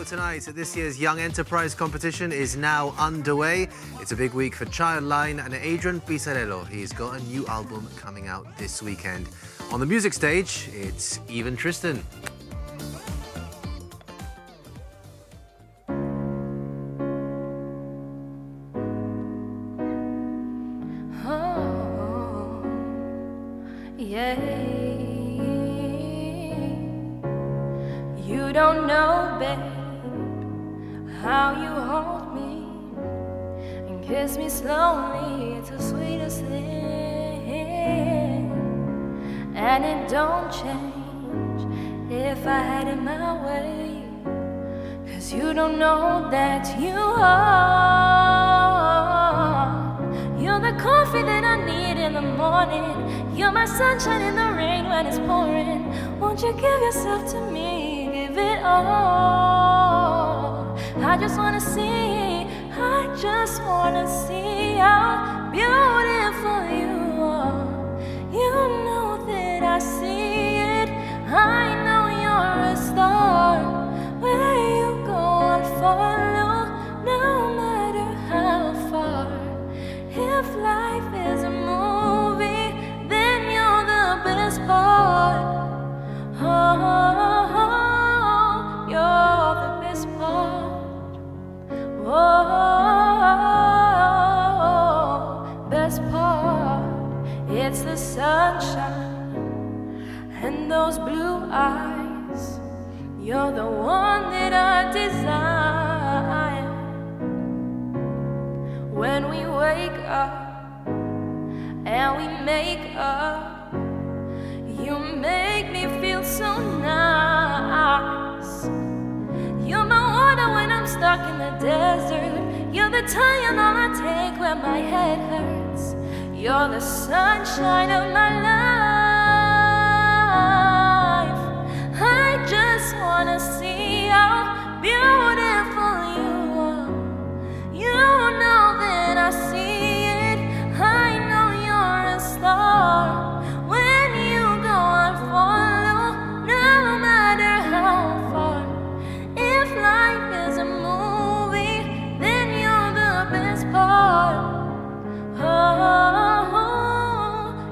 show tonight. This year's Young Enterprise competition is now underway. It's a big week for Childline and Adrian Pisarello. He's got a new album coming out this weekend. On the music stage, it's Even Tristan. Oh, yeah. You don't know, babe, how you hold me and kiss me slowly. It's the sweetest thing, and it don't change if I had it my way. 'Cause you don't know that you are. You're the coffee that I need in the morning. You're my sunshine in the rain when it's pouring. Won't you give yourself to me? Give it all. I just wanna see how beautiful you are. You know that I see it. I know you're a star. Where you go, I'll follow, no matter how far. If life is a movie, then you're the best part. Oh, you're the best part. Oh, best part. It's the sunshine and those blue eyes. You're the one that I desire. When we wake up and we make up, you make me feel so nice. You're my water when I'm stuck in the desert. You're the Tylenol I take when my head hurts. You're the sunshine of my life. I just wanna see how beautiful you are. You know that I see it. I know you're a star. When you go, I'll follow, no matter how far. If life is a movie, then you're the best part. Oh,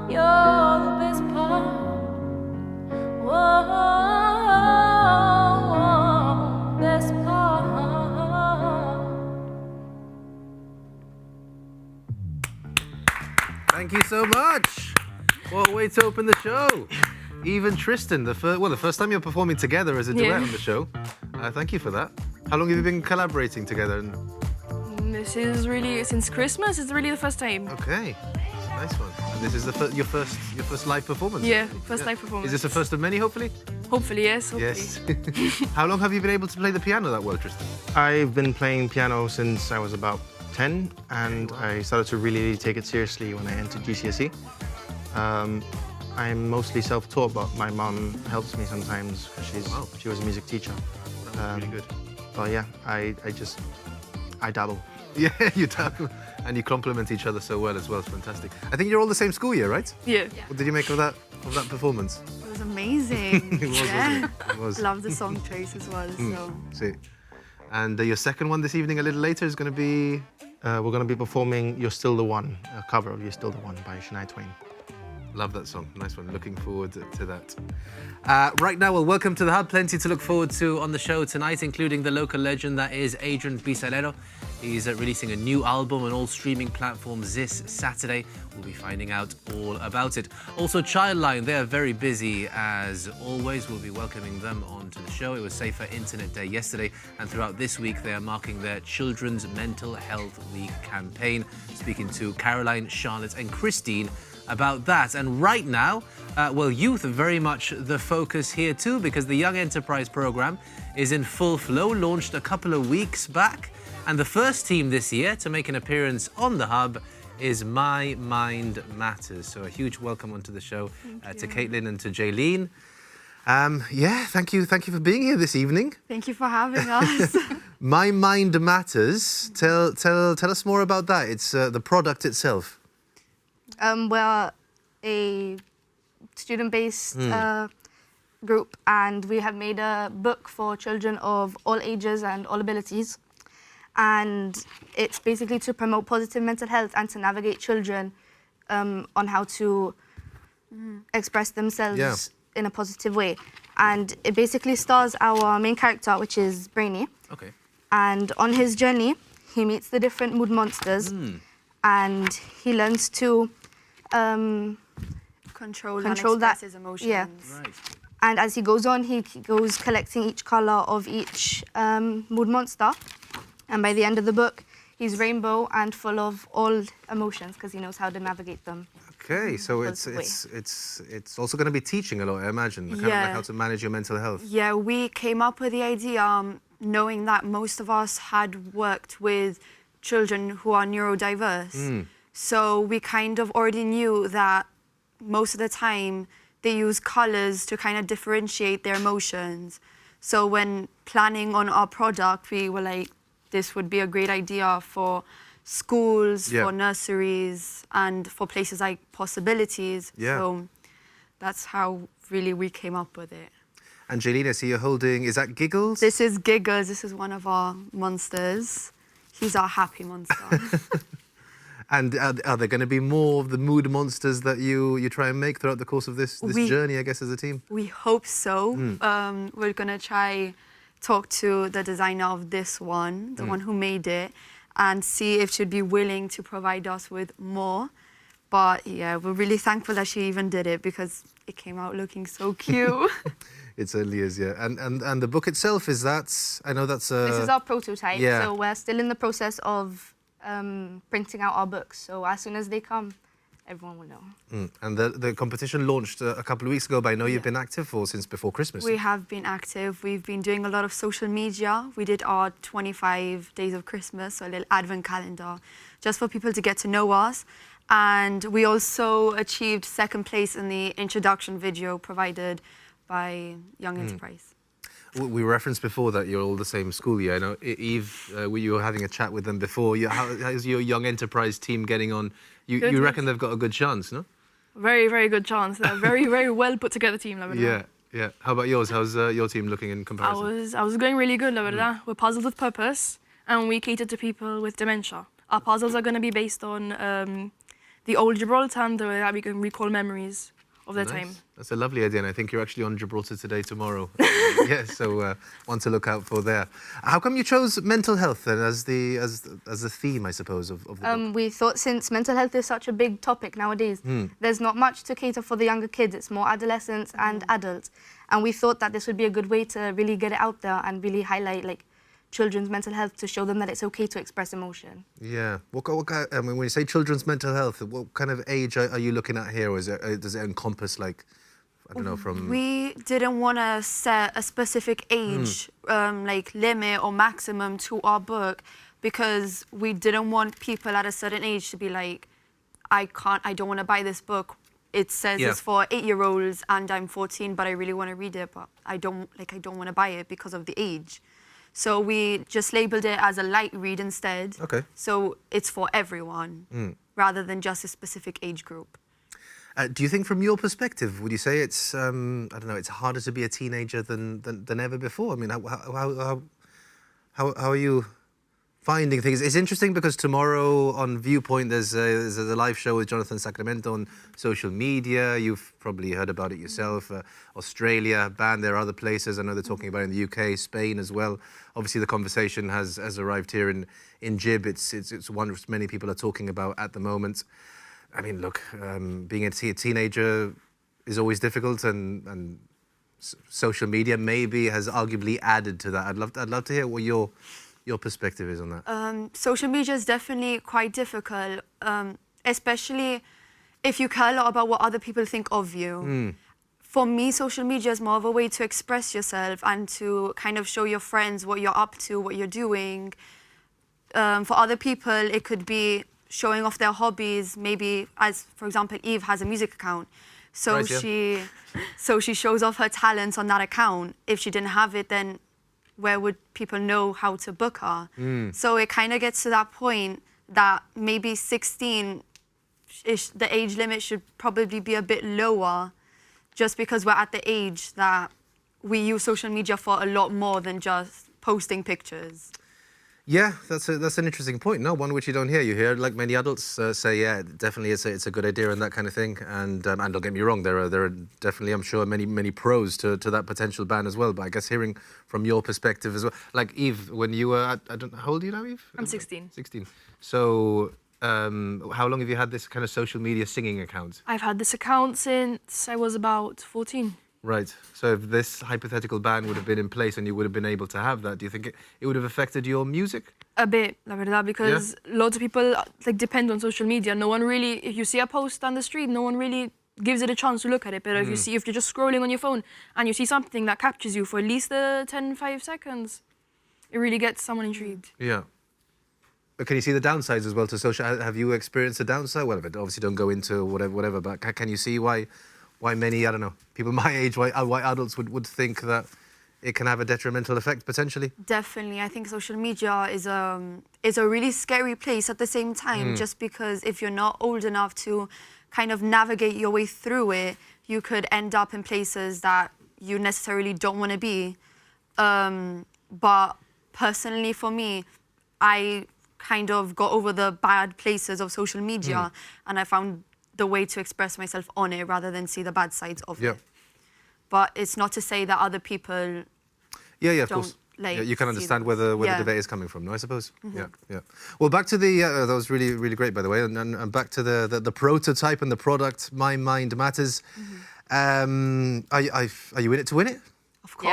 you're the best part. Whoa, best part. Thank you so much. What a way to open the show. Even Tristan, the first time you're performing together as a duet on the show. Thank you for that. How long have you been collaborating together? This is really, since Christmas, it's really the first time. Okay, nice one. And this is your first live performance? Yeah, first live performance. Is this the first of many, hopefully? Hopefully, yes. Hopefully. Yes. How long have you been able to play the piano that well, Tristan? I've been playing piano since I was about 10, and I started to really take it seriously when I entered GCSE. I'm mostly self-taught, but my mom helps me sometimes because she was a music teacher. Really good. But yeah, I dabble. Yeah, you dabble. And you complement each other so well as well. It's fantastic. I think you're all the same school year, right? Yeah. What did you make of that performance? It was amazing. It was, wasn't it? It was. Love the song choice as well. So. See. And your second one this evening, a little later, is going to be... We're going to be performing You're Still the One, a cover of You're Still the One by Shania Twain. Love that song. Nice one. Looking forward to that. Right now, well, welcome to the Hub. Plenty to look forward to on the show tonight, including the local legend that is Adrian Pisarello. He's releasing a new album on all streaming platforms this Saturday. We'll be finding out all about it. Also, Childline, they are very busy as always. We'll be welcoming them onto the show. It was Safer Internet Day yesterday, and throughout this week, they are marking their Children's Mental Health Week campaign. Speaking to Caroline, Charlotte, and Christine about that. And right now, well, youth are very much the focus here too, because the Young Enterprise program is in full flow, launched a couple of weeks back. And the first team this year to make an appearance on the Hub is My Mind Matters. So a huge welcome onto the show to Caitlin and to Jaylene. Yeah, thank you for being here this evening. Thank you for having us. My Mind Matters. Tell us more about that. It's the product itself. We're a student-based group, and we have made a book for children of all ages and all abilities. And it's basically to promote positive mental health and to navigate children on how to express themselves in a positive way. And it basically stars our main character, which is Brainy. Okay. And on his journey, he meets the different mood monsters, and he learns to Control and control express that. his emotions. Yeah. Right. And as he goes on, he goes collecting each color of each mood monster. And by the end of the book, he's rainbow and full of all emotions because he knows how to navigate them. Okay, so Positive way. it's also going to be teaching a lot, I imagine, kind of like Yeah. how to manage your mental health. Yeah, we came up with the idea knowing that most of us had worked with children who are neurodiverse. So we kind of already knew that most of the time they use colors to kind of differentiate their emotions. So when planning on our product, we were like, this would be a great idea for schools, Yeah. for nurseries, and for places like Possibilities. Yeah. So that's how really we came up with it. Angelina, so you're holding, is that Giggles? This is Giggles. This is one of our monsters. He's our happy monster. And are there going to be more of the mood monsters that you try and make throughout the course of this journey, I guess, as a team? We hope so. We're gonna try talk to the designer of this one, the one who made it, and see if she'd be willing to provide us with more. But yeah, we're really thankful that she even did it because it came out looking so cute. It certainly is, yeah. And the book itself, is that, I know that's This is our prototype, yeah. so we're still in the process of printing out our books. So as soon as they come, everyone will know. And the competition launched a couple of weeks ago, but I know you've been active since before Christmas. We have been active. We've been doing a lot of social media. We did our 25 days of Christmas, so a little advent calendar, just for people to get to know us. And we also achieved second place in the introduction video provided by Young Enterprise. We referenced before that you're all the same school year. I know, Eve, you were having a chat with them before. How's your Young Enterprise team getting on? You reckon they've got a good chance, no? Very, very good chance. They're a very, very well put together team, la verdad. Yeah, yeah. How about yours? How's your team looking in comparison? I was going really good, la verdad. We're puzzles with purpose, and we cater to people with dementia. Our puzzles are going to be based on the old Gibraltar and the way that we can recall memories of their time. That's a lovely idea, and I think you're actually on Gibraltar today, tomorrow. Yeah, so one to look out for there. How come you chose mental health then as the theme, I suppose, of the book? We thought since mental health is such a big topic nowadays, there's not much to cater for the younger kids. It's more adolescents and adults. And we thought that this would be a good way to really get it out there and really highlight like children's mental health to show them that it's okay to express emotion. Yeah. What kind, I mean, when you say children's mental health, what kind of age are you looking at here? Or is it, does it encompass, like, I don't know, from... We didn't want to set a specific age, like limit or maximum to our book because we didn't want people at a certain age to be like, I don't want to buy this book. It says it's for 8-year-olds and I'm 14, but I really want to read it, but I don't want to buy it because of the age. So we just labeled it as a light read instead. Okay. So it's for everyone rather than just a specific age group. Do you think, from your perspective, would you say it's I don't know, it's harder to be a teenager than ever before? I mean, how are you finding things? It's interesting because tomorrow on Viewpoint there's a live show with Jonathan Sacramento on social media. You've probably heard about it yourself. Australia banned. There are other places. I know they're talking about it in the UK, Spain as well. Obviously, the conversation has arrived here in Jib. It's one which many people are talking about at the moment. I mean, look, being a teenager is always difficult, and social media maybe has arguably added to that. I'd love to hear what your perspective is on that. Social media is definitely quite difficult, especially if you care a lot about what other people think of you. For me, social media is more of a way to express yourself and to kind of show your friends what you're up to, what you're doing. For other people, it could be showing off their hobbies, maybe as, for example, Eve has a music account. So Right, yeah. she shows off her talents on that account. If she didn't have it, then where would people know how to book her? So it kind of gets to that point that maybe 16, the age limit should probably be a bit lower just because we're at the age that we use social media for a lot more than just posting pictures. Yeah, that's an interesting point. No, one which you don't hear. You hear like many adults say, yeah, definitely it's a good idea and that kind of thing. And don't get me wrong, there are definitely, I'm sure, many pros to that potential ban as well. But I guess hearing from your perspective as well, like Eve, when you were, how old are you now, Eve? I'm 16. 16. So how long have you had this kind of social media singing account? I've had this account since I was about 14. Right. So if this hypothetical ban would have been in place and you would have been able to have that, do you think it would have affected your music? A bit, la verdad, because loads of people like depend on social media. No one really, if you see a post on the street, no one really gives it a chance to look at it. But if you're just scrolling on your phone and you see something that captures you for at least 5 seconds, it really gets someone intrigued. Yeah. But can you see the downsides as well to social? Have you experienced a downside? Well, but obviously don't go into whatever. But can you see why many, I don't know, people my age, why adults would think that it can have a detrimental effect potentially? Definitely. I think social media is a really scary place at the same time, just because if you're not old enough to kind of navigate your way through it, you could end up in places that you necessarily don't want to be. But personally for me, I kind of got over the bad places of social media and I found the way to express myself on it rather than see the bad sides of it. But it's not to say that other people of course. Like, you can understand where the debate is coming from, no, I suppose. Yeah. Well, back to the that was really great, by the way, and back to the prototype and the product. My Mind Matters. Are you in it to win it? Of course.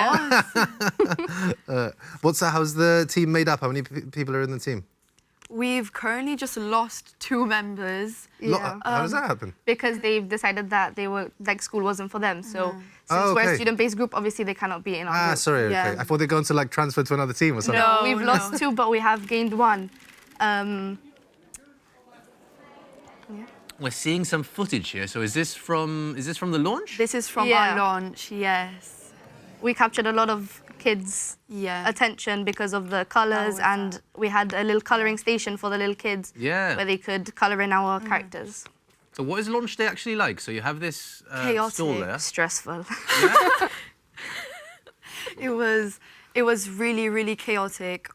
How's the team made up? How many people are in the team? We've currently just lost 2 members. Yeah. How does that happen? Because they've decided that they were like school wasn't for them. So since we're a student-based group, obviously they cannot be in our group. Sorry. Okay. Yeah. I thought they're going to like transfer to another team or something. No, we've lost 2, but we have gained 1. We're seeing some footage here. So is this from the launch? This is from Yeah. our launch, yes. We captured a lot of kids' attention because of the colours, and we had a little colouring station for the little kids where they could colour in our characters. So what is launch day actually like? So you have this Chaotic. stall there. Stressful. It was really chaotic.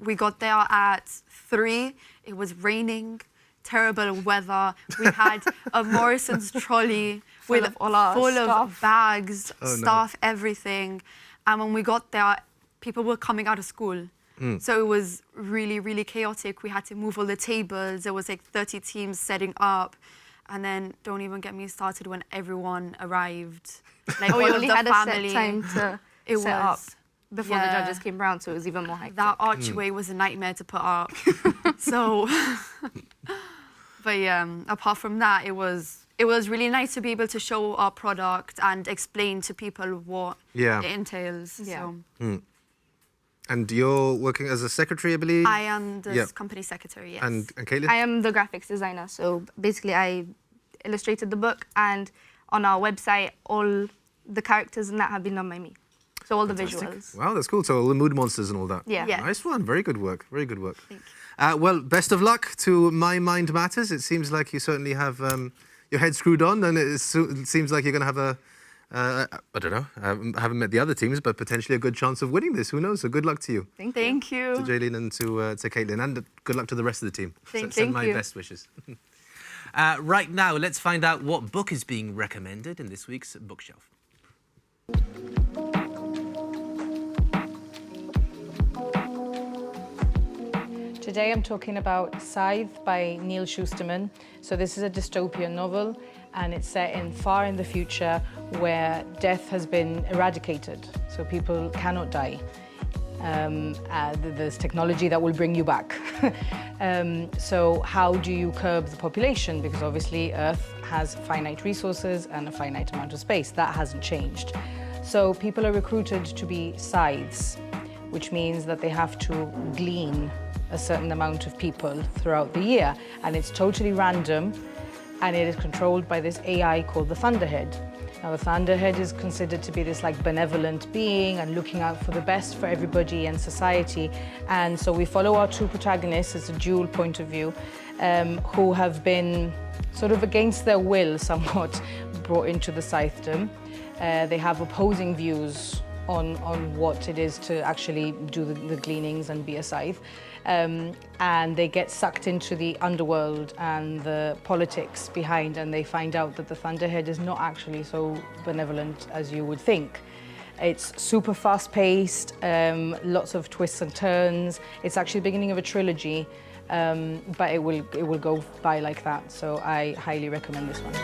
We got there at 3. It was raining, terrible weather. We had a Morrison's trolley Full of all our full stuff. of bags, stuff, everything. And when we got there, people were coming out of school. So it was really chaotic. We had to move all the tables. There was like 30 teams setting up. And then don't even get me started when everyone arrived. Like we all only of the had family. a set time to set up before the yeah. judges came round, so it was even more hectic. That archway was a nightmare to put up. So, but yeah, apart from that, it was really nice to be able to show our product and explain to people what it entails. Yeah. So. And you're working as a secretary, I believe? I am the company secretary, yes. And Caitlin? I am the graphics designer, so basically I illustrated the book, and on our website, all the characters and that have been done by me. So all the visuals. Wow, that's cool. So all the mood monsters and all that. Yeah. Nice one. Very good work. Very good work. Thank you. Well, best of luck to My Mind Matters. It seems like you certainly have your head screwed on, and it seems like you're going to have I don't know, I haven't met the other teams, but potentially a good chance of winning this. Who knows? So good luck to you. Thank you. To Jaylene and to Caitlin, and good luck to the rest of the team. Thank Send my you. best wishes. Right now, let's find out what book is being recommended in this week's bookshelf. Today I'm talking about Scythe by Neil Schusterman. So this is a dystopian novel, and it's set far in the future where death has been eradicated, so people cannot die. There's technology that will bring you back. So how do you curb the population? Because obviously Earth has finite resources and a finite amount of space. That hasn't changed. So people are recruited to be scythes, which means that they have to glean a certain amount of people throughout the year. And it's totally random, and it is controlled by this AI called the Thunderhead. Now, the Thunderhead is considered to be this like benevolent being and looking out for the best for everybody and society. And so we follow our 2 protagonists, it's a dual point of view, who have been sort of against their will somewhat brought into the scythedom. They have opposing views on what it is to actually do the gleanings and be a scythe. And they get sucked into the underworld and the politics behind, and they find out that the Thunderhead is not actually so benevolent as you would think. It's super fast-paced, lots of twists and turns. It's actually the beginning of a trilogy, but it will go by like that. So I highly recommend this one.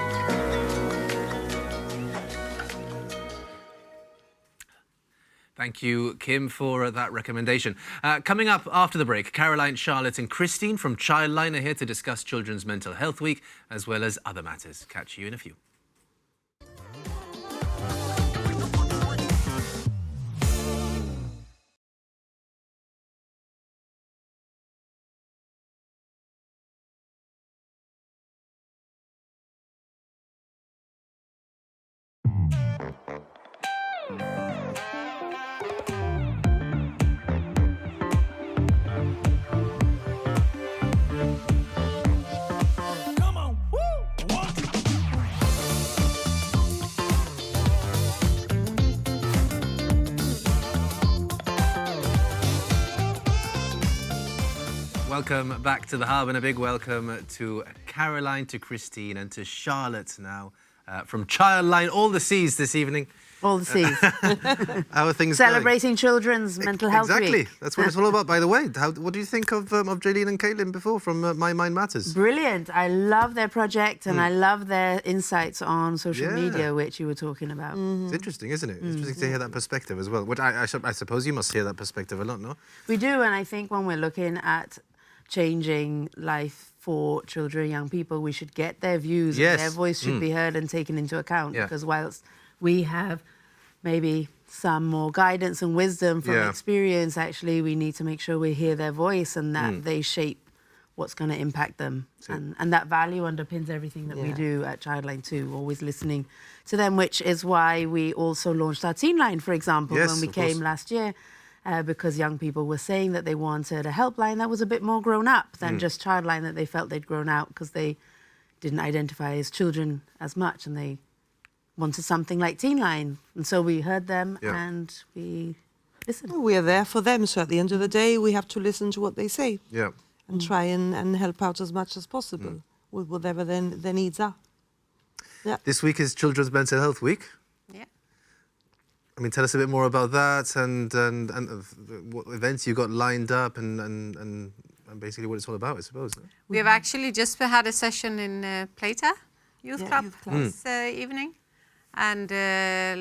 Thank you, Kim, for that recommendation. Coming up after the break, Caroline, Charlotte and Christine from Childline are here to discuss Children's Mental Health Week, as well as other matters. Catch you in a few. Welcome back to the Hub, and a big welcome to Caroline, to Christine and to Charlotte now from Childline. All the C's this evening. All the C's. How are things Celebrating Children's Mental Health Week? Week. That's what it's all about, by the way. What do you think of Jaylene and Caitlin before from My Mind Matters? Brilliant. I love their project and I love their insights on social media, which you were talking about. It's interesting, isn't it? It's interesting to hear that perspective as well. Which I suppose you must hear that perspective a lot, no? We do, and I think when we're looking at changing life for children, young people, we should get their views. Yes. And their voice should be heard and taken into account. Because whilst we have maybe some more guidance and wisdom from experience, actually we need to make sure we hear their voice and that they shape what's going to impact them. And that value underpins everything that we do at Childline too, always listening to them, which is why we also launched our teen line, for example, when we came last year. Because young people were saying that they wanted a helpline that was a bit more grown up than just Childline, that they felt they'd grown out because they didn't identify as children as much and they wanted something like Teen Line. And so we heard them and we listened. Well, we are there for them, so at the end of the day, we have to listen to what they say and try and help out as much as possible with whatever their needs are. Yeah. This week is Children's Mental Health Week. Yeah. I mean, tell us a bit more about that and what events you got lined up and basically what it's all about, I suppose. We have actually just had a session in Plata Youth Club this evening. And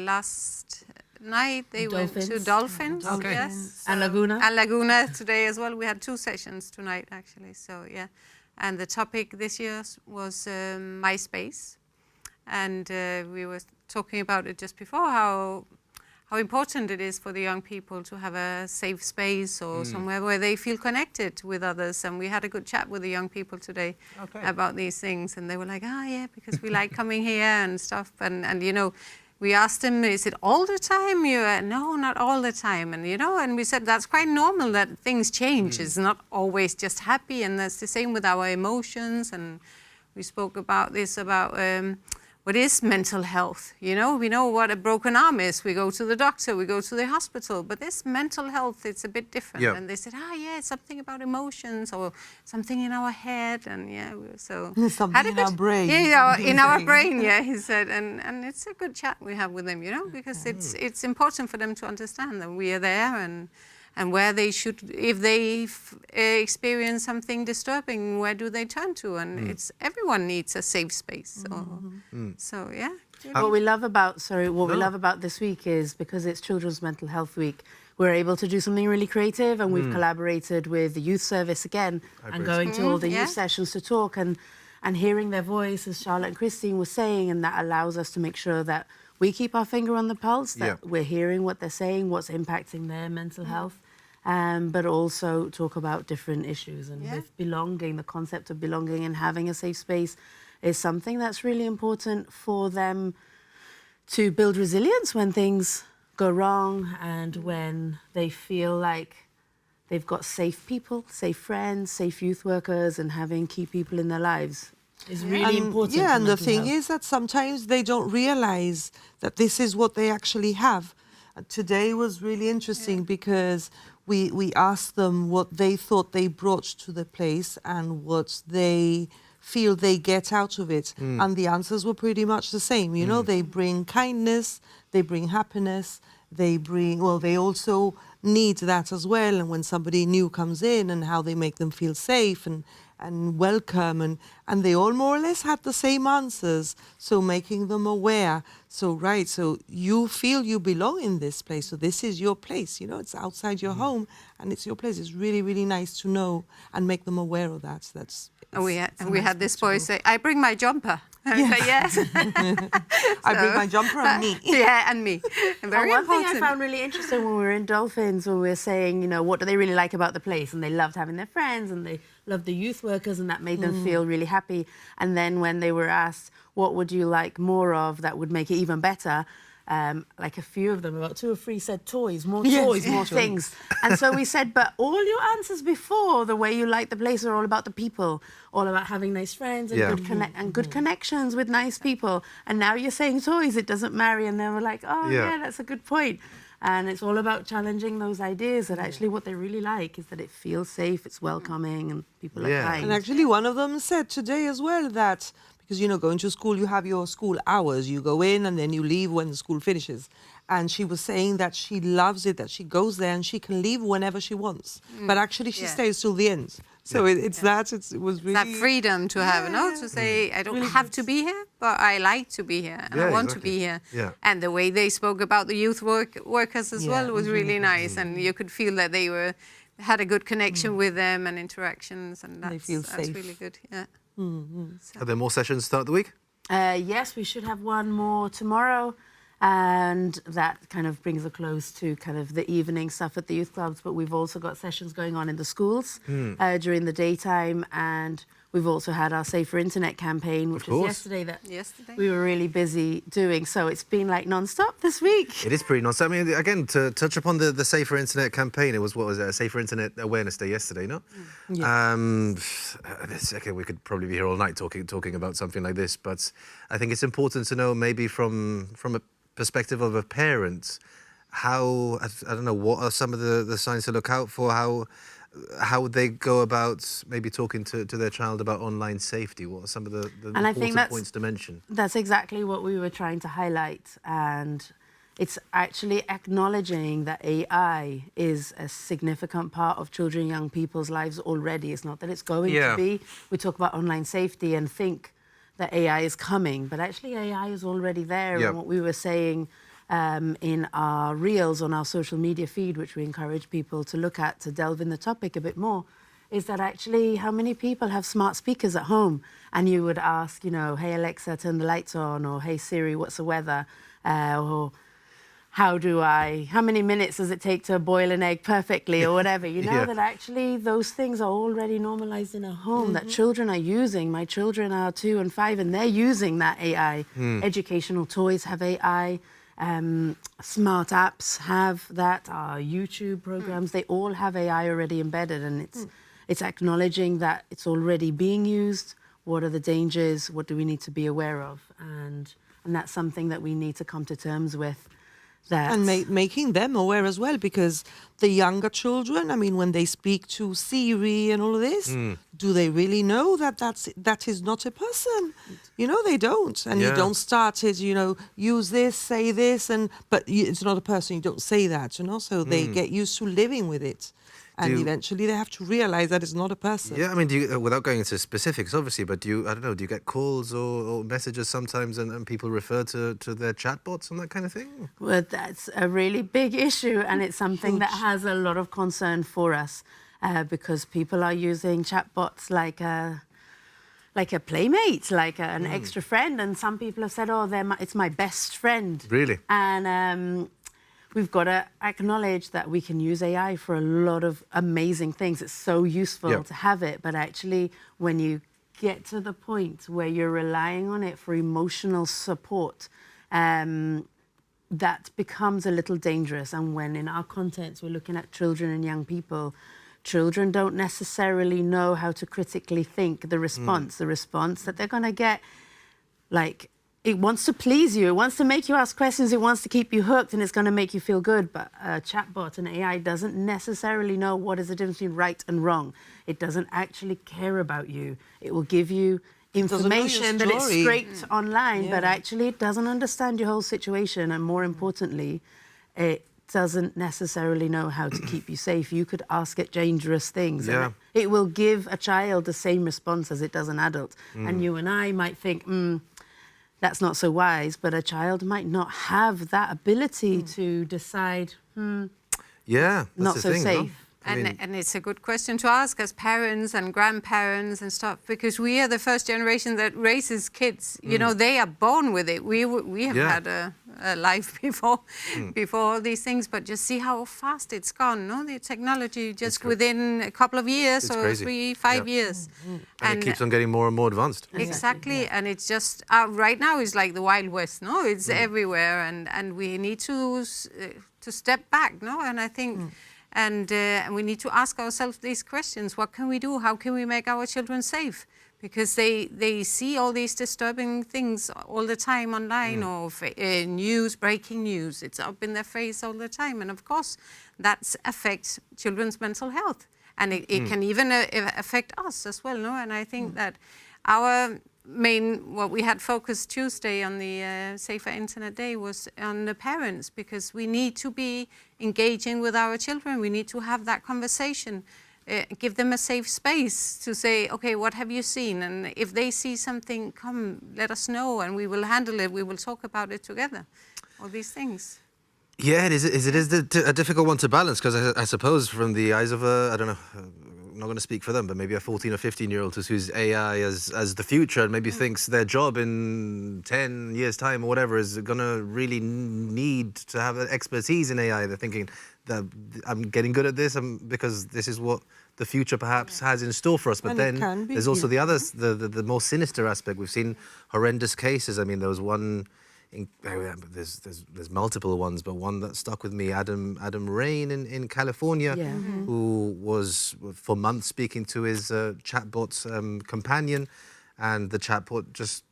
last night they went to Dolphins. Yes. And Laguna. And Laguna today as well. We had 2 sessions tonight, actually. So, yeah. And the topic this year was MySpace. And we were talking about it just before, how important it is for the young people to have a safe space or somewhere where they feel connected with others. And we had a good chat with the young people today about these things. And they were like, because we like coming here and stuff. And you know, we asked them, is it all the time? No, not all the time. And, you know, and we said that's quite normal that things change. It's not always just happy. And that's the same with our emotions. And we spoke about this, about what is mental health? You know, we know what a broken arm is. We go to the doctor, we go to the hospital, but this mental health, it's a bit different. And they said, it's something about emotions or something in our head. And so something in our brain. Yeah, in our brain, he said. And it's a good chat we have with them, you know, because it's important for them to understand that we are there and where they should, if they experience something disturbing, where do they turn to? And everyone needs a safe space. So yeah. What we love about this week is because it's Children's Mental Health Week, we're able to do something really creative, and we've collaborated with the youth service again and going to all the youth sessions to talk and hearing their voice, as Charlotte and Christine were saying, and that allows us to make sure that we keep our finger on the pulse, that we're hearing what they're saying, what's impacting their mental health. But also talk about different issues. And with belonging, the concept of belonging and having a safe space is something that's really important for them to build resilience when things go wrong and when they feel like they've got safe people, safe friends, safe youth workers, and having key people in their lives It's really important. Yeah, for and the mental thing health. is that sometimes they don't realize that this is what they actually have. Today was really interesting because we asked them what they thought they brought to the place and what they feel they get out of it. And the answers were pretty much the same. You know, they bring kindness, they bring happiness, they also need that as well. And when somebody new comes in, and how they make them feel safe and welcome, and they all more or less had the same answers. So making them aware. So you feel you belong in this place. So this is your place. You know, it's outside your home and it's your place. It's really, really nice to know and make them aware of that. We had this boy say, "I bring my jumper." And we say, yes. I bring my jumper and me. Yeah, and me. Very One thing important. I found really interesting when we were in Dolphins, when we were saying, you know, what do they really like about the place? And they loved having their friends and they loved the youth workers, and that made them feel really happy. And then when they were asked, what would you like more of that would make it even better? Like a few of them, about 2 or 3 said toys, more toys, more things. And so we said, but all your answers before, the way you like the place, are all about the people, all about having nice friends and good connections with nice people. And now you're saying toys, it doesn't marry. And they were like, oh yeah, that's a good point. And it's all about challenging those ideas that actually what they really like is that it feels safe, it's welcoming, and people are kind. And actually one of them said today as well that, because, you know, going to school, you have your school hours. You go in and then you leave when the school finishes. And she was saying that she loves it, that she goes there and she can leave whenever she wants. But actually she stays till the end. So it was really... that freedom to have, to say, I don't have to be here, but I like to be here, and I want to be here. Yeah. And the way they spoke about the youth workers as well was really nice, and you could feel that they had a good connection with them and interactions, and that's really good. Yeah. Are there more sessions start the week? Yes, we should have one more tomorrow. And that kind of brings a close to kind of the evening stuff at the youth clubs. But we've also got sessions going on in the schools during the daytime. And we've also had our Safer Internet campaign, which was yesterday that we were really busy doing. So it's been like non-stop this week. It is pretty non-stop. I mean, again, to touch upon the Safer Internet campaign, it was, a Safer Internet Awareness Day yesterday, no? Yeah. Okay, we could probably be here all night talking about something like this, but I think it's important to know maybe from a perspective of a parent, how, I don't know, what are some of the signs to look out for, how would they go about maybe talking to their child about online safety? What are some of the important points to mention? That's exactly what we were trying to highlight. And it's actually acknowledging that AI is a significant part of children and young people's lives already. It's not that it's going to be. We talk about online safety and think that AI is coming, but actually AI is already there. And what we were saying in our reels on our social media feed, which we encourage people to look at to delve in the topic a bit more, is that actually how many people have smart speakers at home? And you would ask, you know, hey Alexa, turn the lights on, or hey Siri, what's the weather? Or how many minutes does it take to boil an egg perfectly, or whatever? You know that actually those things are already normalized in a home, that children are using. My children are 2 and 5, and they're using that AI. Educational toys have AI. Smart apps have that. Our YouTube programs, they all have AI already embedded, and it's acknowledging that it's already being used. What are the dangers? What do we need to be aware of? And that's something that we need to come to terms with. And making them aware as well, because the younger children, I mean, when they speak to Siri and all of this, do they really know that is not a person? You know, they don't. And you don't start it, you know, use this, say this, but it's not a person, you don't say that, you know, so they get used to living with it. And eventually they have to realize that it's not a person. Yeah, I mean, do you, without going into specifics, obviously, but do you get calls or messages sometimes and people refer to their chatbots and that kind of thing? Well, that's a really big issue, and it's something that has a lot of concern for us because people are using chatbots like a playmate, like an extra friend, and some people have said, oh, it's my best friend. Really? And we've got to acknowledge that we can use AI for a lot of amazing things. It's so useful to have it, but actually when you get to the point where you're relying on it for emotional support, that becomes a little dangerous. And when in our contents we're looking at children and young people, children don't necessarily know how to critically think the response that they're going to get, like, it wants to please you, it wants to make you ask questions, it wants to keep you hooked, and it's going to make you feel good. But a chatbot, an AI, doesn't necessarily know what is the difference between right and wrong. It doesn't actually care about you. It will give you information that it's scraped online, but actually it doesn't understand your whole situation. And more importantly, it doesn't necessarily know how to keep you safe. You could ask it dangerous things. Yeah. And it will give a child the same response as it does an adult. And you and I might think, that's not so wise, but a child might not have that ability to decide, Yeah, that's not the so thing, safe. No? I mean, And it's a good question to ask as parents and grandparents and stuff, because we are the first generation that raises kids. You know, they are born with it. We have had a life before all these things, but just see how fast it's gone. No, the technology just within a couple of years, It's or crazy. 3-5 years, and it keeps on getting more and more advanced. Exactly, and it's just right now it's like the Wild West. No, it's everywhere, and we need to step back. No, and I think. And we need to ask ourselves these questions. What can we do? How can we make our children safe? Because they see all these disturbing things all the time online, or news, breaking news. It's up in their face all the time. And of course, that affects children's mental health. And it can even affect us as well, no? And I think that our what we had focused Tuesday on the Safer Internet Day was on the parents, because we need to be engaging with our children. We need to have that conversation, give them a safe space to say, okay, what have you seen? And if they see something, come, let us know, and we will handle it. We will talk about it together, all these things. Yeah, it is a difficult one to balance, because I suppose from the eyes of I don't know, I'm not going to speak for them, but maybe a 14 or 15-year-old who sees AI as the future and maybe thinks their job in 10 years' time or whatever is going to really need to have expertise in AI. They're thinking that I'm getting good at this because this is what the future perhaps has in store for us. But And then there's also the others, the more sinister aspect. We've seen horrendous cases. I mean, there was one. There's multiple ones, but one that stuck with me, Adam Rain in California, who was for months speaking to his chatbot's companion, and the chatbot just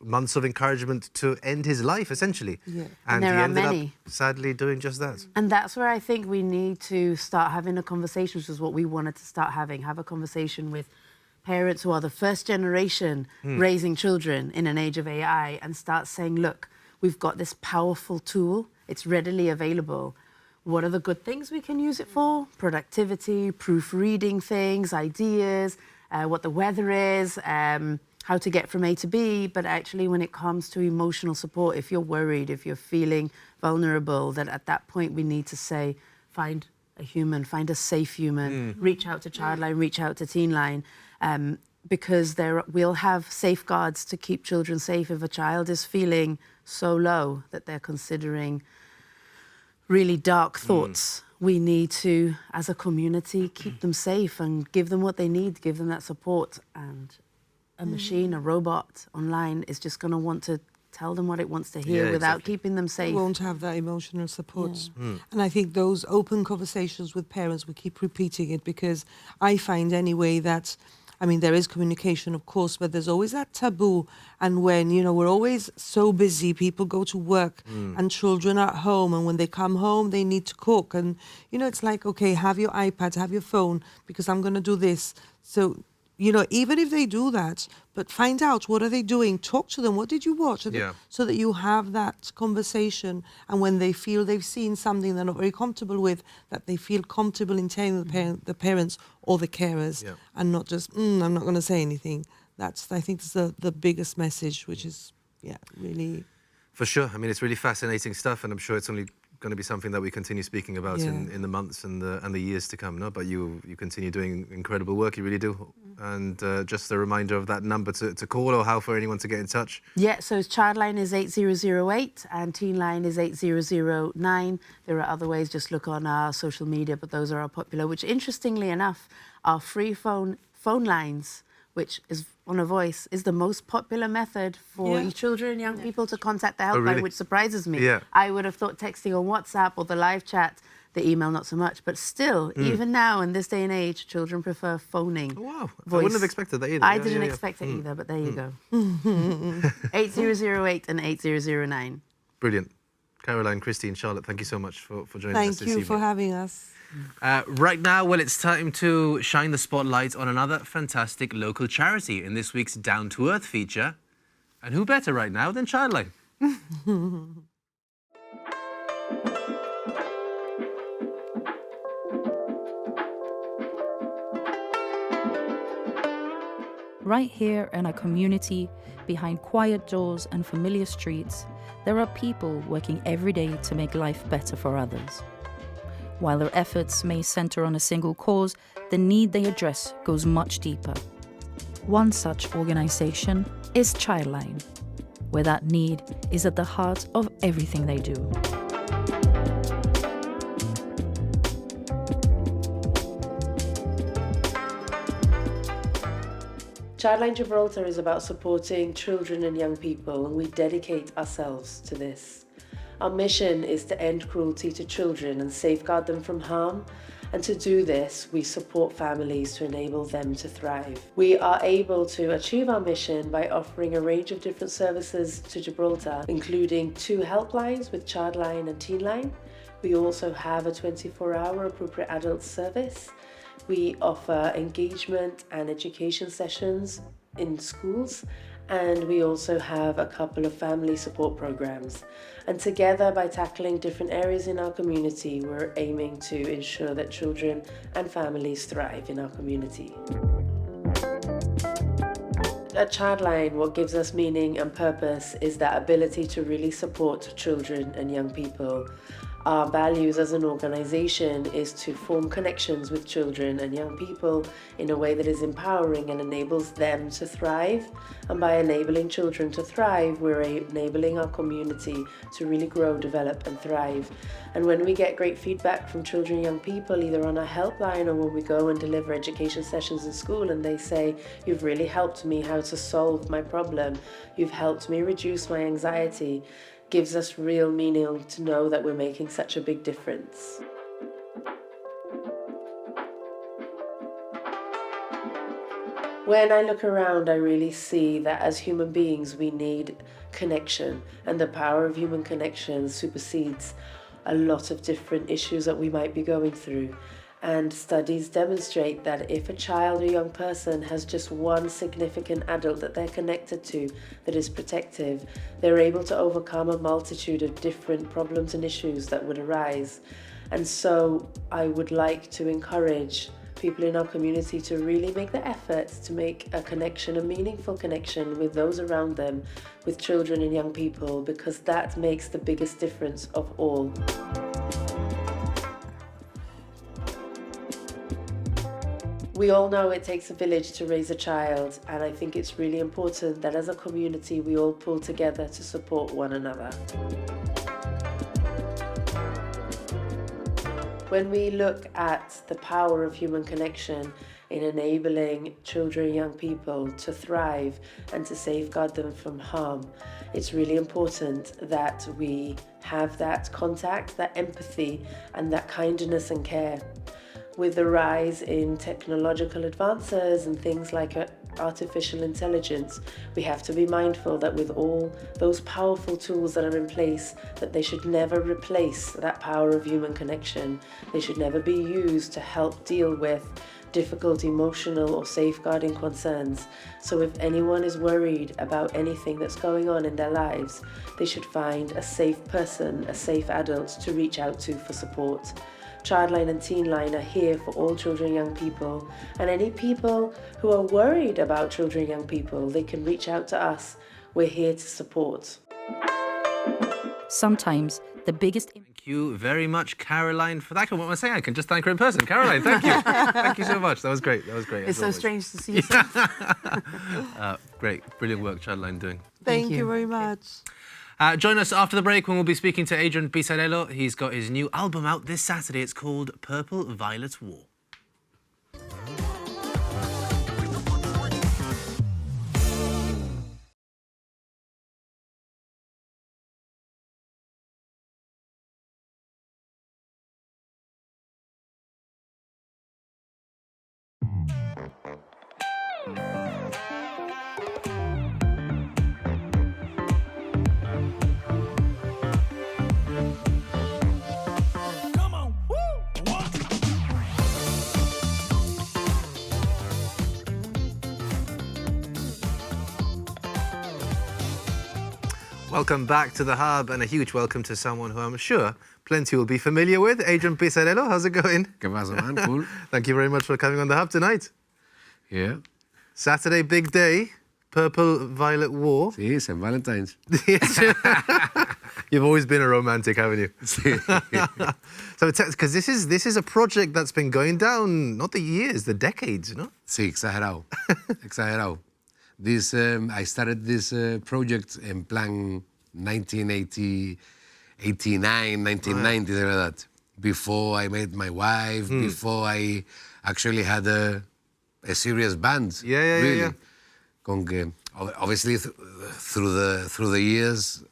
months of encouragement to end his life, essentially. Yeah. And there he are ended many. up sadly doing just that. And that's where I think we need to start having a conversation, which is what we wanted to start having. Have a conversation with parents who are the first generation raising children in an age of AI, and start saying, look, we've got this powerful tool. It's readily available. What are the good things we can use it for? Productivity, proofreading things, ideas, what the weather is, how to get from A to B. But actually, when it comes to emotional support, if you're worried, if you're feeling vulnerable, then at that point we need to say, find a human, find a safe human, reach out to Childline, reach out to Teenline. Because we'll have safeguards to keep children safe. If a child is feeling so low that they're considering really dark thoughts, we need to, as a community, keep them safe and give them what they need, give them that support. And a machine, a robot online is just going to want to tell them what it wants to hear without keeping them safe. Won't have that emotional support. And I think those open conversations with parents, we keep repeating it, because I find anyway that, I mean, there is communication, of course, but there's always that taboo. And when, we're always so busy, people go to work and children are at home, and when they come home, they need to cook. And, it's like, okay, have your iPad, have your phone, because I'm going to do this. So, even if they do that, but find out, what are they doing? Talk to them. What did you watch? So that you have that conversation. And when they feel they've seen something they're not very comfortable with, that they feel comfortable in telling the parents or the carers, and not just, I'm not going to say anything. I think that's the biggest message, which is, really... For sure. I mean, it's really fascinating stuff, and I'm sure it's only going to be something that we continue speaking about in the months and the years to come. No, but you continue doing incredible work. You really do. And just a reminder of that number to call, or how for anyone to get in touch. Yeah, so Childline is 8008 and Teenline is 8009. There are other ways. Just look on our social media, but those are our popular. Which, interestingly enough, are free phone lines which is on a voice, is the most popular method for children and young people to contact the helpline, really? which surprises me. Yeah. I would have thought texting on WhatsApp or the live chat, the email not so much, but still, even now in this day and age, children prefer phoning. Oh, wow. Voice. I wouldn't have expected that either. I didn't expect it either, but there you go. 8008 and 8009. Brilliant. Caroline, Christine, Charlotte, thank you so much for joining us Thank this you evening. for having us. Right now, well, it's time to shine the spotlight on another fantastic local charity in this week's Down to Earth feature. And who better right now than Childline? Right here in a community, behind quiet doors and familiar streets, there are people working every day to make life better for others. While their efforts may center on a single cause, the need they address goes much deeper. One such organization is Childline, where that need is at the heart of everything they do. Childline Gibraltar is about supporting children and young people, and we dedicate ourselves to this. Our mission is to end cruelty to children and safeguard them from harm, and to do this, we support families to enable them to thrive. We are able to achieve our mission by offering a range of different services to Gibraltar, including 2 helplines with Childline and Teenline. We also have a 24-hour appropriate adult service. We offer engagement and education sessions in schools, and we also have a couple of family support programs. And together, by tackling different areas in our community, we're aiming to ensure that children and families thrive in our community. At Childline, what gives us meaning and purpose is that ability to really support children and young people. Our values as an organisation is to form connections with children and young people in a way that is empowering and enables them to thrive. And by enabling children to thrive, we're enabling our community to really grow, develop and thrive. And when we get great feedback from children and young people, either on our helpline or when we go and deliver education sessions in school, and they say, "You've really helped me how to solve my problem, you've helped me reduce my anxiety," gives us real meaning to know that we're making such a big difference. When I look around, I really see that as human beings, we need connection, and the power of human connection supersedes a lot of different issues that we might be going through. And studies demonstrate that if a child or young person has just one significant adult that they're connected to that is protective, they're able to overcome a multitude of different problems and issues that would arise. And so I would like to encourage people in our community to really make the effort to make a connection, a meaningful connection with those around them, with children and young people, because that makes the biggest difference of all. We all know it takes a village to raise a child, and I think it's really important that as a community we all pull together to support one another. When we look at the power of human connection in enabling children and young people to thrive and to safeguard them from harm, it's really important that we have that contact, that empathy, and that kindness and care. With the rise in technological advances and things like artificial intelligence, we have to be mindful that with all those powerful tools that are in place, that they should never replace that power of human connection. They should never be used to help deal with difficult emotional or safeguarding concerns. So if anyone is worried about anything that's going on in their lives, they should find a safe person, a safe adult to reach out to for support. Childline and Teenline are here for all children and young people, and any people who are worried about children and young people, they can reach out to us. We're here to support. Sometimes the biggest... Thank you very much, Caroline, for that. What am I saying? I can just thank her in person. Caroline, thank you. Thank you so much. That was great. That was great. It's so strange to see yourself. Great. Brilliant work, Childline, doing. Thank you very much. Join us after the break when we'll be speaking to Adrian Bisarello. He's got his new album out this Saturday. It's called Purple Violet War. Welcome back to the Hub, and a huge welcome to someone who I'm sure plenty will be familiar with, Adrian Pisarello. How's it going? ¿Qué pasa, man? Cool. Thank you very much for coming on the Hub tonight. Yeah. Saturday, big day, Purple-Violet War. Sí, St. Valentine's. You've always been a romantic, haven't you? So, because this is a project that's been going down, not the years, the decades, no? Sí, exagerado. Exagerado. This, I started this project in plan 1989, 1990, like that. Before I met my wife, before I actually had a serious band. Yeah. Con que, obviously, through the years,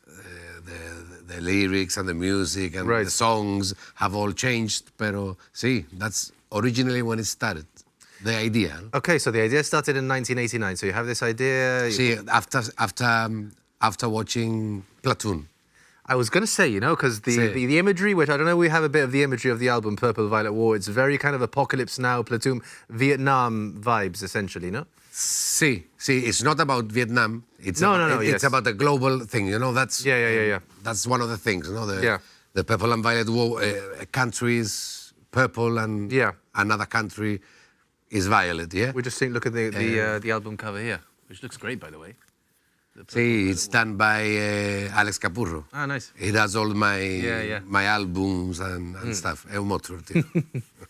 the lyrics and the music and the songs have all changed. Pero sí, that's originally when it started. The idea. Okay, so the idea started in 1989. So you have this idea. See, after watching Platoon. I was going to say, you know, because the imagery, which I don't know, we have a bit of the imagery of the album Purple-Violet War. It's very kind of Apocalypse Now, Platoon, Vietnam vibes, essentially, no? See, it's not about Vietnam. It's It's about a global thing, you know. That's yeah. That's one of the things, you know. The Purple and Violet War. A country is purple and another country is violet, yeah? We just look at the album cover here, which looks great, by the way. See, it's done by Alex Capurro. Ah, nice. He does all my albums and stuff. È un motro, tío.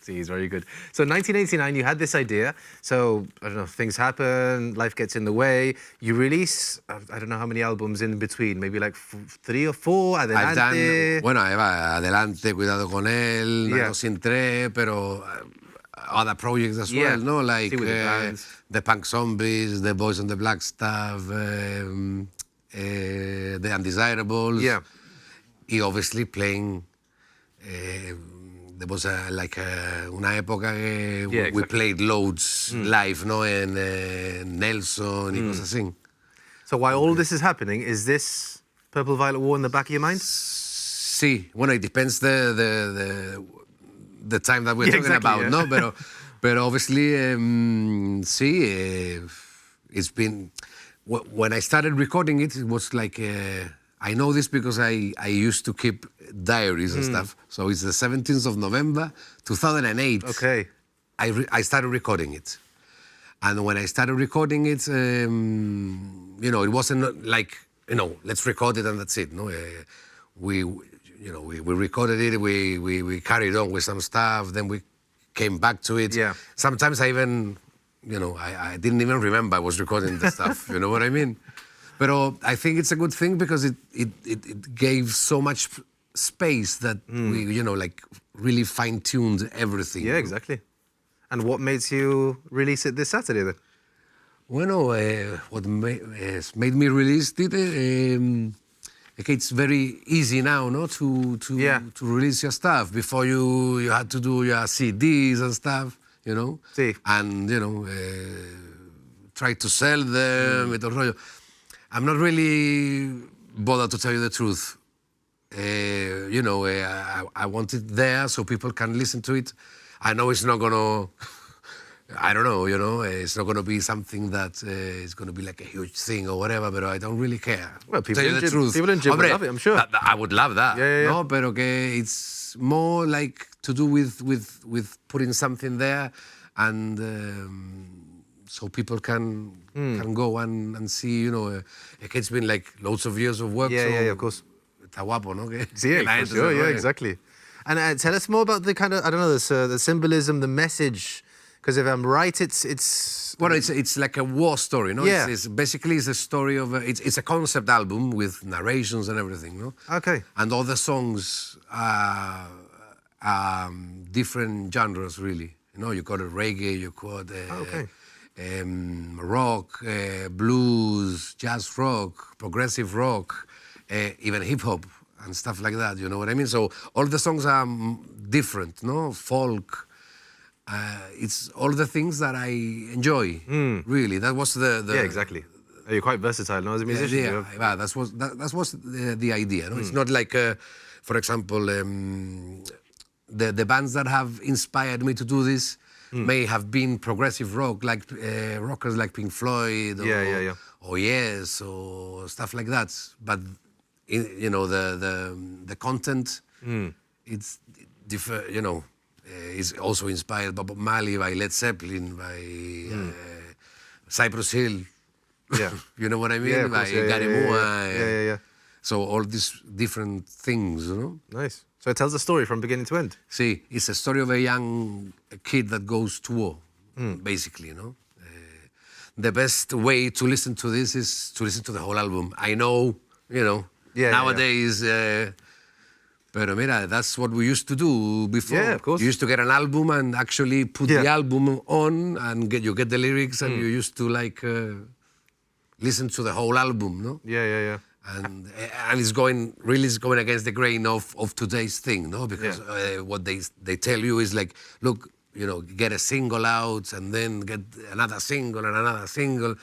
See, he's very good. So 1989, you had this idea. So, I don't know, things happen, life gets in the way. You release, I don't know how many albums in between, maybe like 3 or 4, Adelante. I've done, bueno, Adelante, Cuidado con él, Nado sin tre, pero... other projects as well, no? Like the Punk Zombies, the Boys on the Black Stuff, the Undesirables. Yeah. Y obviously playing. There was una época que we played loads live, no? En Nelson y cosas así. So while all this is happening, is this Purple-Violet War in the back of your mind? Sí. Bueno, it depends the time that we're talking about, no? But obviously, it's been... When I started recording it, it was like... I know this because I used to keep diaries and stuff. So it's the 17th of November, 2008. Okay. I started recording it. And when I started recording it, you know, it wasn't like, you know, let's record it and that's it, no? We recorded it, we carried on with some stuff, then we came back to it. Yeah. Sometimes I even, you know, I didn't even remember I was recording the stuff, you know what I mean? But I think it's a good thing because it gave so much space that we, you know, like really fine-tuned everything. Yeah, exactly. And what made you release it this Saturday then? Bueno, what made me release it... Okay, it's very easy now, no, to release your stuff. Before you had to do your CDs and stuff, you know, and you know, try to sell them. I'm not really bothered, to tell you the truth. You know, I want it there so people can listen to it. I know it's not gonna. I don't know, you know, it's not going to be something that is going to be like a huge thing or whatever, but I don't really care. Well, people to tell you the truth. People in gym would love it, I'm sure. I would love that. Yeah. No, but okay, it's more like to do with putting something there, and so people can go and see, you know, it's been like loads of years of work. Yeah, so of course. Está guapo, ¿no? Yeah, sure, yeah, exactly. And tell us more about the kind of, I don't know, the symbolism, the message. Because if I'm right, it's... Well, it's like a war story, no? Yeah. It's basically it's a story of... It's a concept album with narrations and everything, no? Okay. And all the songs are different genres, really. You know, you got a reggae, you got rock, blues, jazz rock, progressive rock, even hip-hop and stuff like that, you know what I mean? So all the songs are different, no? Folk... it's all the things that I enjoy. Really, that was the Yeah, exactly. You're quite versatile, no, as a musician. yeah, that was the idea. No? It's not like, for example, the bands that have inspired me to do this may have been progressive rock, like rockers like Pink Floyd, or Yes, or stuff like that. But you know, the content, it's different. You know, is also inspired by Bob Marley, by Led Zeppelin, by Cypress Hill. Yeah. You know what I mean? Yeah, of By course, yeah, Gary Moore. Yeah. So all these different things, you know? Nice. So it tells a story from beginning to end. See, it's a story of a young kid that goes to war, basically, you know? The best way to listen to this is to listen to the whole album. I know, you know, nowadays... Pero mira, that's what we used to do before. Yeah, of course. You used to get an album and actually put the album on and you get the lyrics and you used to like listen to the whole album, no? Yeah. And it's going against the grain of today's thing, no? Because what they tell you is like, look, you know, get a single out and then get another single and another single.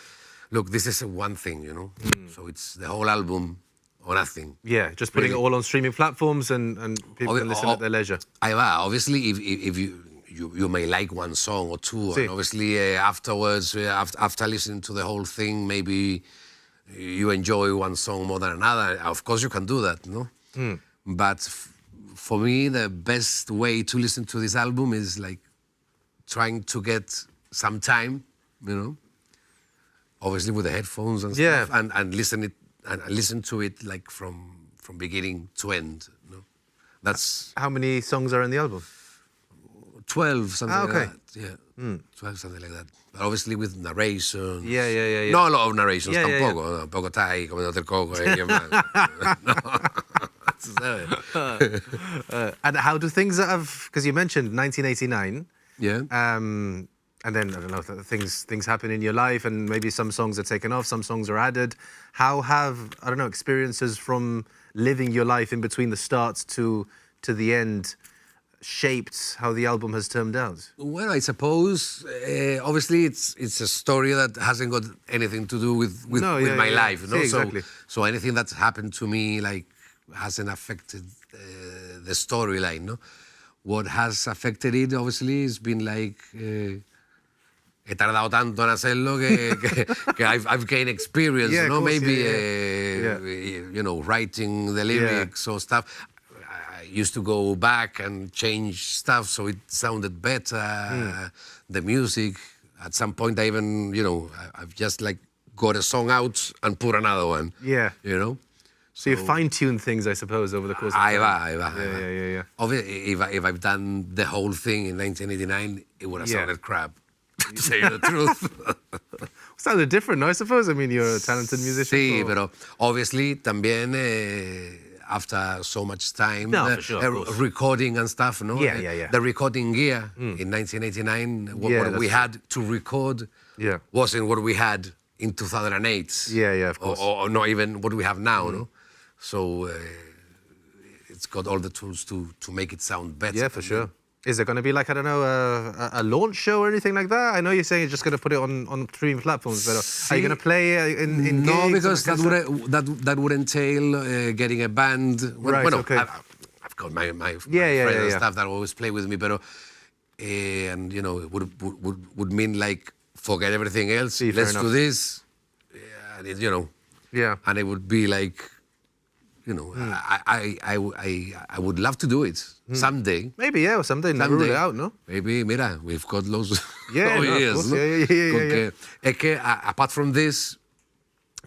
Look, this is one thing, you know? So it's the whole album or nothing. Yeah, just putting it all on streaming platforms and people can listen at their leisure. Obviously, if you may like one song or two, and obviously afterwards, after listening to the whole thing, maybe you enjoy one song more than another. Of course, you can do that, no? But for me, the best way to listen to this album is like trying to get some time, you know, obviously with the headphones and stuff, and listen to it like from beginning to end. You know? That's how many songs are in the album? 12, something like that. Yeah, 12, something like that. But obviously with narration. Yeah. Not a lot of narrations, tampoco. No, tampoco está ahí comiéndote el coco. And how do things that have... Because you mentioned 1989. Yeah. And then, I don't know, things happen in your life and maybe some songs are taken off, some songs are added. How have, I don't know, experiences from living your life in between the starts to the end shaped how the album has turned out? Well, I suppose, obviously, it's a story that hasn't got anything to do with my life. You know? Exactly. So anything that's happened to me, like, hasn't affected the storyline, no? What has affected it, obviously, has been like... he tardado tanto en hacerlo que I've gained experience, you know, maybe, you know, writing the lyrics or stuff. I used to go back and change stuff so it sounded better, the music. At some point, I even, you know, I've just like got a song out and put another one. Yeah. You know? So you fine-tuned things, I suppose, over the course of time. Yeah. Obviously, if I've done the whole thing in 1989, it would have sounded crap. To say the truth. Sounded different, no, I suppose. I mean, you're a talented musician. Sí, pero obviously también after so much time for sure, recording and stuff, no? Yeah. The recording gear in 1989, what we had to record wasn't what we had in 2008. Yeah, of course. Or not even what we have now, no? So it's got all the tools to make it sound better. Yeah, for sure. Is there going to be like, I don't know, a launch show or anything like that? I know you're saying you're just going to put it on streaming platforms, but are you going to play in No, gigs because that would entail getting a band. Okay. I've got my friends and stuff that always play with me, but and you know, it would mean like forget everything else. Let's do this. And it, you know, and it would be like. You know, I would love to do it someday. Maybe, someday. Never rule it out, no? Maybe, mira, we've got loads of years. No? Yeah. Es que, apart from this,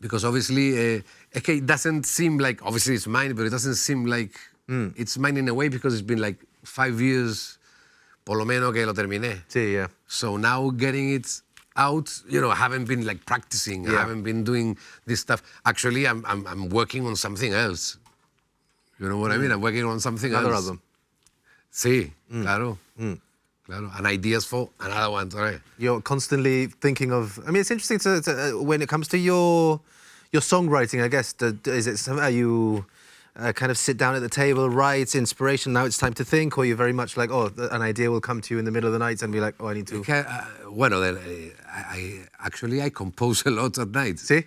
because obviously, it doesn't seem like, obviously it's mine, but it doesn't seem like it's mine in a way because it's been like 5 years, por lo menos que lo terminé. Sí, yeah. So now getting it out, you know, I haven't been like practicing. I haven't been doing this stuff. Actually, I'm working on something else. You know what I mean? I'm working on something else. Another album. Sí, claro. Claro. And ideas for another one. Sorry. You're constantly thinking of. I mean, it's interesting to when it comes to your songwriting. I guess are you kind of sit down at the table, write, inspiration, now it's time to think, or you're very much like, oh, an idea will come to you in the middle of the night and be like, oh, I need to... Bueno, I compose a lot at night. See?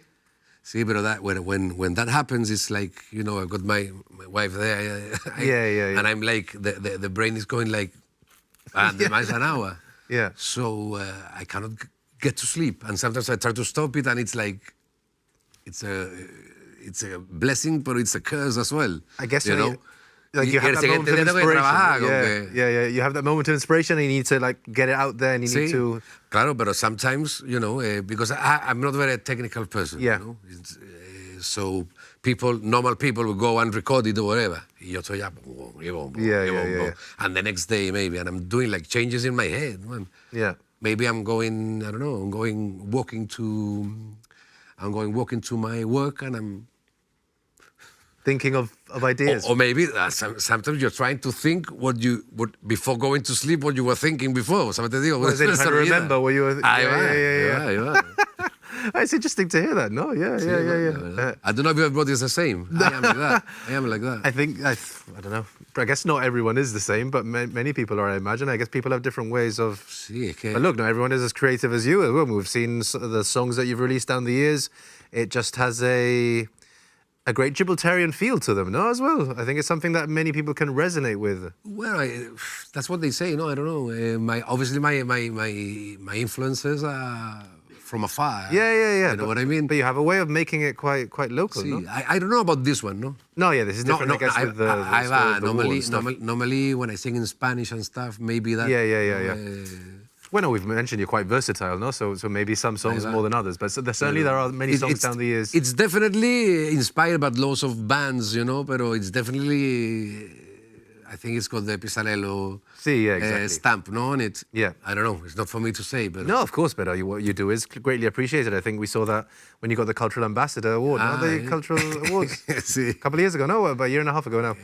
See, but that when that happens, it's like, you know, I've got my wife there. Yeah. And I'm like, the brain is going like, miles an hour. Yeah. So I cannot get to sleep. And sometimes I try to stop it, and it's like, it's a blessing, but it's a curse as well. I guess you know. Like you have that moment of inspiration. Yeah. You have that moment of inspiration, and you need to like get it out there, and you need to. Claro, but sometimes, you know, because I'm not a very technical person. Yeah. You know? So normal people will go and record it or whatever. Y yo estoy Yeah. And the next day maybe, and I'm doing like changes in my head, man. Yeah. Maybe I'm going, I don't know, I'm going walking to my work, and I'm thinking of ideas. Or maybe sometimes you're trying to think before going to sleep what you were thinking before. Trying to remember what you were... Yeah. It's interesting to hear that, no? Yeah. I don't know if everybody is the same. I am like that. I think, I don't know. I guess not everyone is the same, but many people are, I imagine. I guess people have different ways of... But look, not everyone is as creative as you. We've seen the songs that you've released down the years. It just has a great Gibraltarian feel to them, no, as well. I think it's something that many people can resonate with. Well, that's what they say, no? I don't know. Obviously, my influences are from afar. Yeah. You know what I mean? But you have a way of making it quite local, no? I don't know about this one, no? No, yeah, this is different, I guess, with the normally, when I sing in Spanish and stuff, maybe that... Yeah. Well, no, we've mentioned you're quite versatile, no? So maybe some songs more than others, but certainly there are many songs down the years. It's definitely inspired by lots of bands, you know, but it's definitely, I think it's got the Pisanello exactly. stamp, no, on it. Yeah. I don't know, it's not for me to say, but... No, of course, but what you do is greatly appreciated. I think we saw that when you got the Cultural Ambassador Award, the Cultural Awards, a couple of years ago, no, about a year and a half ago now.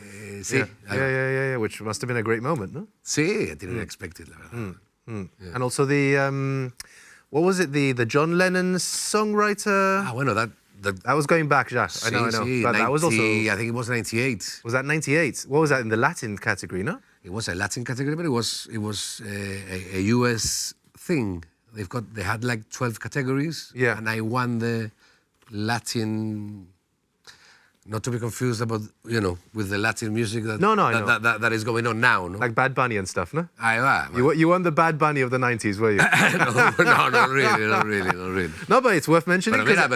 Yeah, which must have been a great moment, no? Sí, I didn't expect it, la verdad. Yeah. And also the what was it, the John Lennon songwriter? Bueno, that was going back, Jacques. I know. But that was also, I think it was 98. Was that 98? What was that in the Latin category, no? It was a Latin category, but it was a US thing. They had like 12 categories. Yeah. And I won the Latin. Not to be confused about, you know, with the Latin music that is going on now, no? Like Bad Bunny and stuff, no? Ahí va. You won the Bad Bunny of the 90s, were you? No, not really. No, but it's worth mentioning. But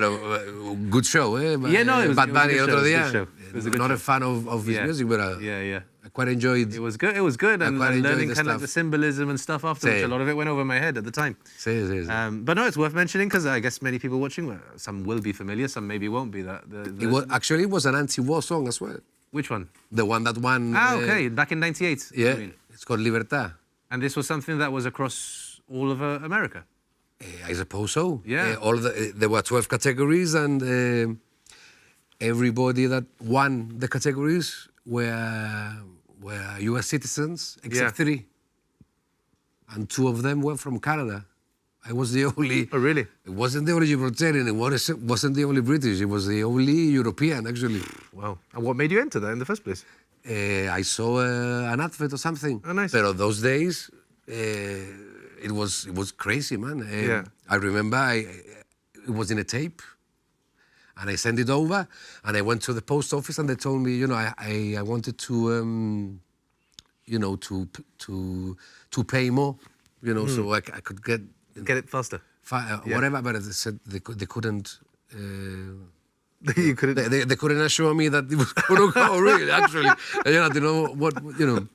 good show, eh? Yeah, no, it was Bad Bunny a good show. Not a fan of his music, but I quite enjoyed. It was good, and learning kind of like the symbolism and stuff afterwards. A lot of it went over my head at the time. But no, it's worth mentioning because I guess many people watching, some will be familiar, some maybe won't be. It was an anti-war song as well. Which one? The one that won. Okay, back in '98. Yeah, it's called Libertad. And this was something that was across all of America. I suppose so. Yeah. There were 12 categories, and everybody that won the categories were U.S. citizens, except 3. And 2 of them were from Canada. I was the only... Oh, really? It wasn't the only Gibraltarian, it wasn't the only British, it was the only European, actually. Wow. And what made you enter that in the first place? I saw an advert or something. Oh, nice. But those days, it was crazy, man. I remember it was in a tape. And I sent it over, and I went to the post office, and they told me, you know, I wanted to, you know, to pay more, you know, so I could get it faster, whatever. But they said they couldn't. You couldn't. They couldn't assure me that it was going to go. Really, actually, I didn't know what, you know.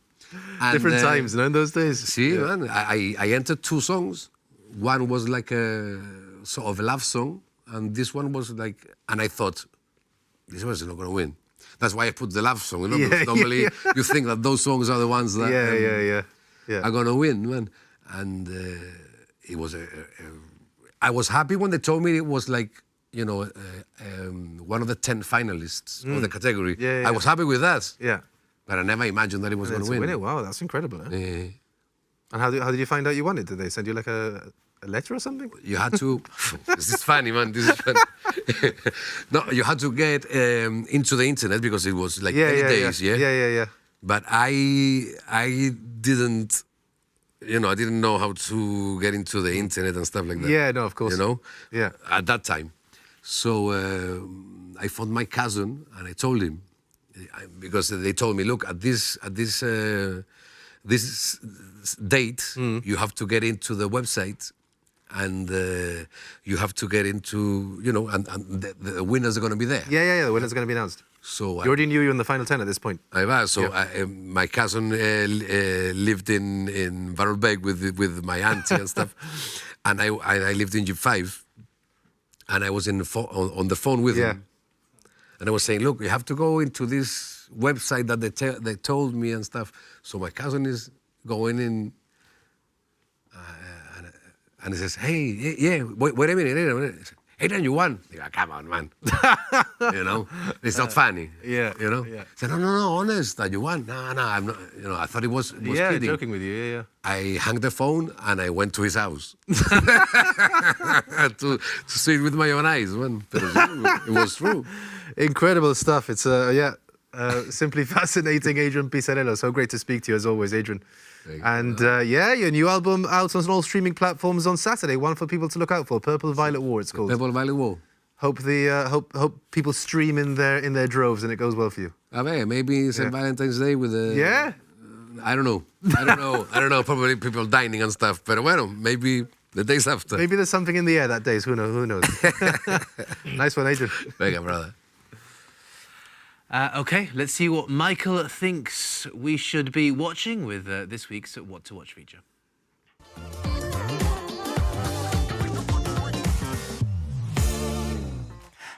And, different times, in those days. See, man, I entered 2 songs. One was like a sort of a love song. And this one was like, and I thought, this was not going to win. That's why I put the love song, you know, because normally you think that those songs are the ones that are going to win, man. And it was I was happy when they told me it was like, you know, one of the 10 finalists of the category. I was happy with that. Yeah. But I never imagined that it was going to win. Wow, that's incredible. Eh? And how did you find out you won it? Did they send you like a a letter or something? You had to. This is funny, man. This is funny. No, you had to get into the internet because it was like early days. Yeah. But I didn't. I didn't know how to get into the internet and stuff like that. Yeah, no, of course. Yeah. At that time, so I phoned my cousin and I told him, because they told me, look, at this date, you have to get into the website, and you have to get into, and the winners are going to be there. Yeah, the winners are going to be announced. So you already knew you were in the final 10 at this point. I was. So my cousin lived in Varulbeg with my auntie and stuff, and I lived in G5, and I was on the phone with him, and I was saying, look, you have to go into this website that they told me and stuff. So my cousin is going in, and he says, hey, wait a minute. Adrian, you won. I go, come on, man. It's not funny. Yeah. I said, no, honest, that you won. No, I'm not. I thought he was kidding. Joking with you. Yeah. I hung the phone and I went to his house to see it with my own eyes, man. But it was true. Incredible stuff. It's simply fascinating, Adrian Pisarello. So great to speak to you as always, Adrian. And your new album out on all streaming platforms on Saturday. One for people to look out for. Purple Violet War, it's called. Purple Violet War. Hope people stream in their droves and it goes well for you. Maybe St. Valentine's Day with a. Yeah. I don't know. Probably people dining and stuff. But well, maybe the days after. Maybe there's something in the air that day. Who knows? Nice one, Adrian. Venga, brother. Okay, let's see what Michael thinks we should be watching with this week's What to Watch feature.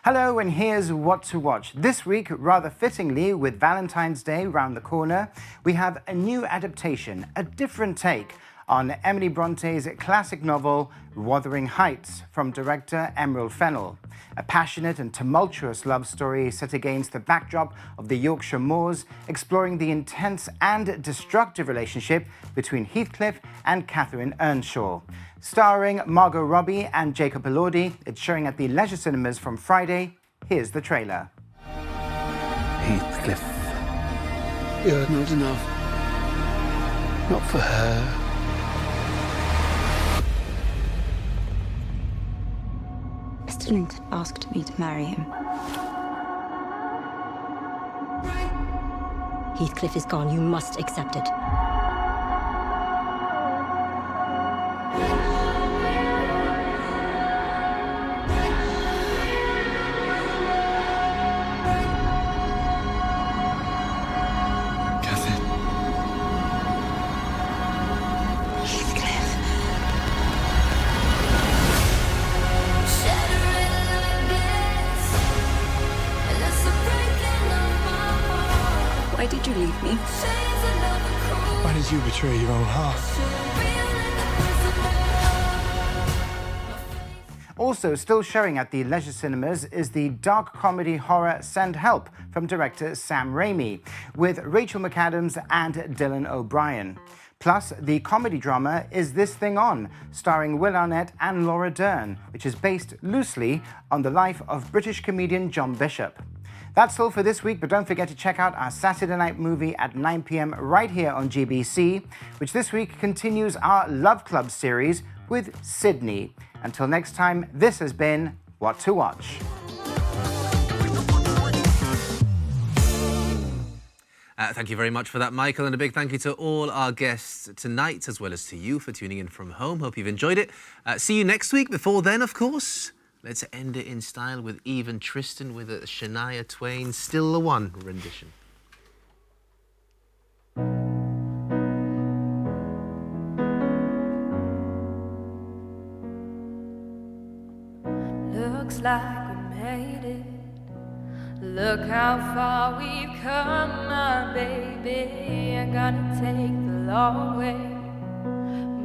Hello, and here's What to Watch. This week, rather fittingly, with Valentine's Day round the corner, we have a new adaptation, a different take on Emily Bronte's classic novel, Wuthering Heights, from director Emerald Fennell. A passionate and tumultuous love story set against the backdrop of the Yorkshire moors, exploring the intense and destructive relationship between Heathcliff and Catherine Earnshaw. Starring Margot Robbie and Jacob Elordi, it's showing at the Leisure Cinemas from Friday. Here's the trailer. Heathcliff, you're not enough. Not for her. Mr. Linton asked me to marry him. Heathcliff is gone. You must accept it. Why did you leave me? Why did you betray your own heart? Also still showing at the Leisure Cinemas is the dark comedy horror Send Help from director Sam Raimi, with Rachel McAdams and Dylan O'Brien. Plus, the comedy drama Is This Thing On, starring Will Arnett and Laura Dern, which is based loosely on the life of British comedian John Bishop. That's all for this week, but don't forget to check out our Saturday night movie at 9 p.m. right here on GBC, which this week continues our Love Club series with Sydney. Until next time, this has been What to Watch. Thank you very much for that, Michael, and a big thank you to all our guests tonight, as well as to you for tuning in from home. Hope you've enjoyed it. See you next week. Before then, of course, let's end it in style with Eve and Tristan with a Shania Twain Still the One rendition. Looks like we made it. Look how far we've come, my baby. I gotta take the long way,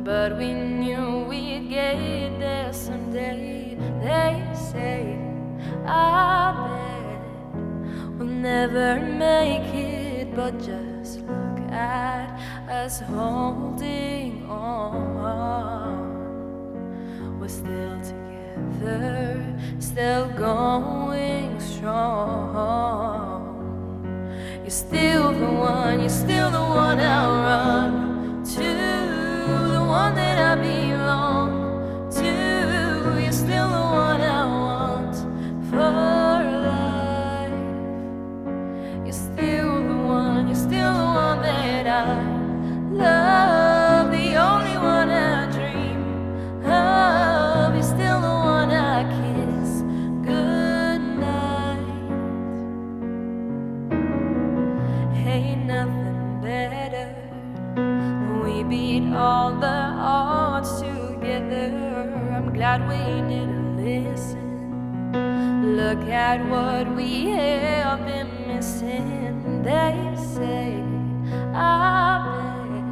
but we knew we'd get there someday. They say, I bet we'll never make it, but just look at us holding on. we're still together, still going strong. You're still the one, you're still the one I'll run to, the one that I belong to. You're still the one I want for life. You're still the one, you're still the one that I love, the only one I dream of. You're still the one I kiss goodnight. Ain't nothing better. We beat all the odds together. I'm glad we didn't listen. Look at what we have been missing. They say, I bet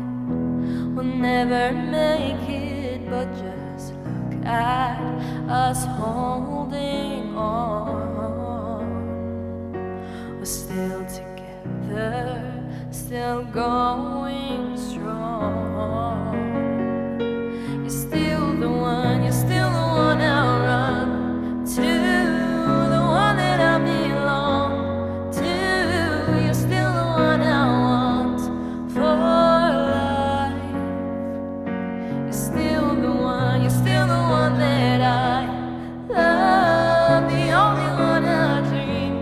we'll never make it, but just look at us holding on. We're still together, still going strong. You're still the one, you're still the one I'll run to, the one that I belong to. You're still the one I want for life. You're still the one, you're still the one that I love, the only one I dream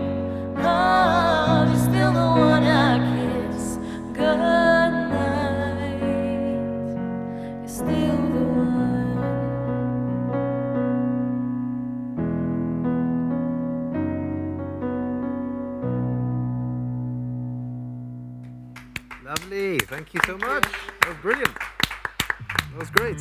of. You're still the one I kiss goodnight. You're still the one. Lovely. Thank you so much. That was brilliant. That was great.